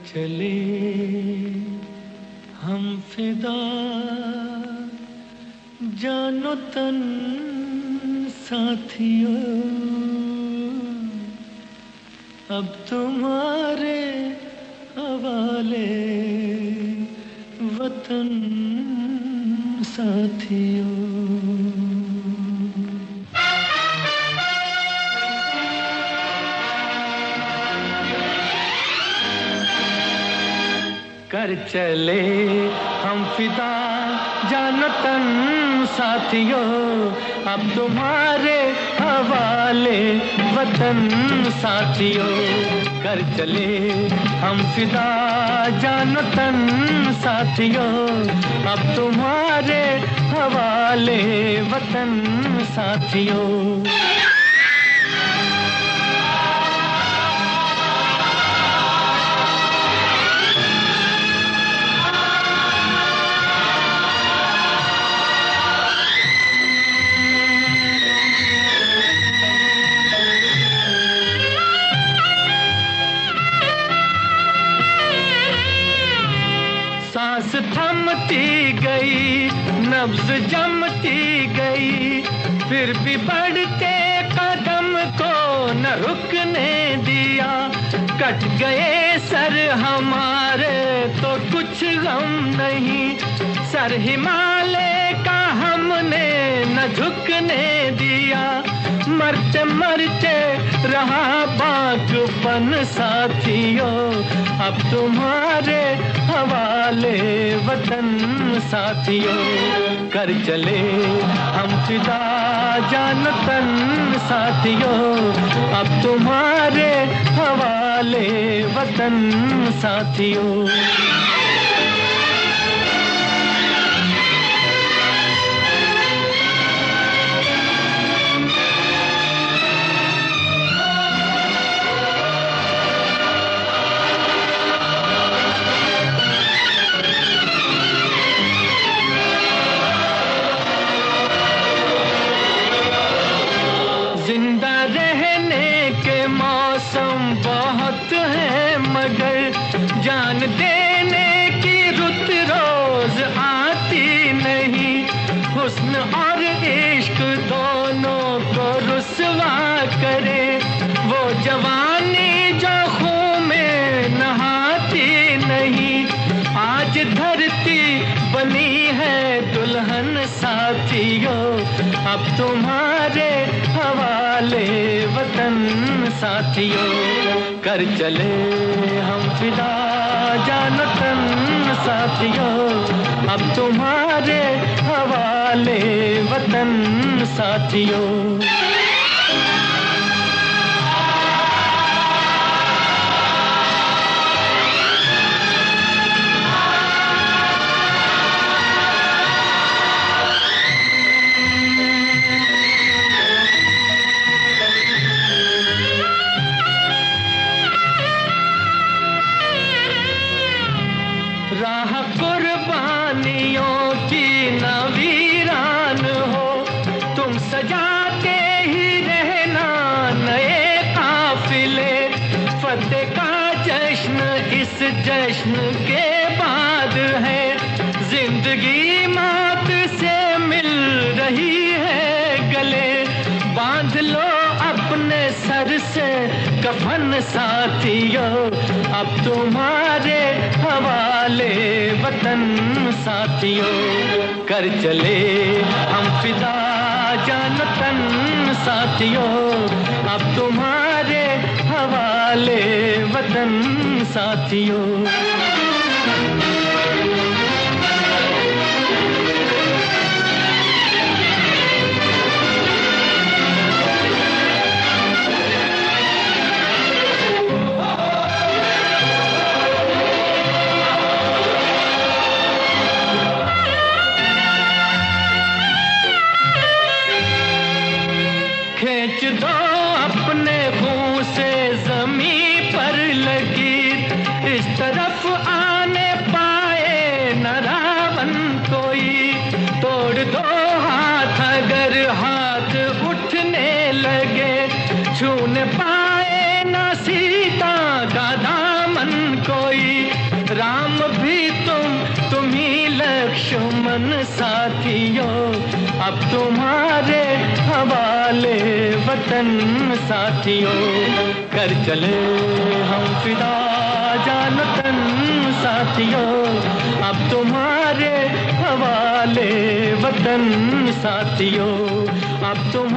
चले हम फिदा जानो तन साथियों, अब तुम्हारे हवाले वतन साथियों। कर चले हम फिदा जानो तन साथियों, अब तुम्हारे हवाले वतन साथियों। कर चले हम फिदा जानो तन साथियों, अब तुम्हारे हवाले वतन साथियों। सांस थमती गई, नब्ज जमती गई, फिर भी बढ़ते कदम को न रुकने दिया। कट गए सर हमारे तो कुछ गम नहीं, सर हिमालय का हमने न झुकने दिया। मरते मरते रहा बागपन साथियों, अब तुम्हारे हवाले वतन साथियों। कर चले हम फिदा जान तन साथियों, अब तुम्हारे हवाले वतन साथियों। जिंदा रहने के मौसम बहुत हैं, मगर जान देने की रुत रोज आती नहीं। हुस्न और इश्क दोनों को रुसवा करे, वो जवानी जो खून में नहाती नहीं। आज धरती बनी है दुल्हन साथियों, अब तुम्हारे हवाले वतन साथियों। कर चले हम फिदा जानो तन साथियों, अब तुम्हारे हवाले वतन साथियों। राह कुर्बानियों की न वीरान हो, तुम सजाते ही रहना नए काफिले। फतेह का जश्न इस जश्न के बाद है, जिंदगी मौत से मिल रही है गले। बांध लो अपने सर से कफन साथियों, अब तुम्हारे हवाले वतन साथियों। कर चले हम फिदा जानो तन साथियों, अब तुम्हारे हवाले वतन साथियों। खींच दो अपने खून से जमीन पर लगी, इस तरफ कोई, राम भी तुम ही लक्ष्मण साथियों, अब तुम्हारे हवाले वतन साथियों। कर चले हम फिदा जान तन साथियों, अब तुम्हारे हवाले वतन साथियों, अब तुम्हारे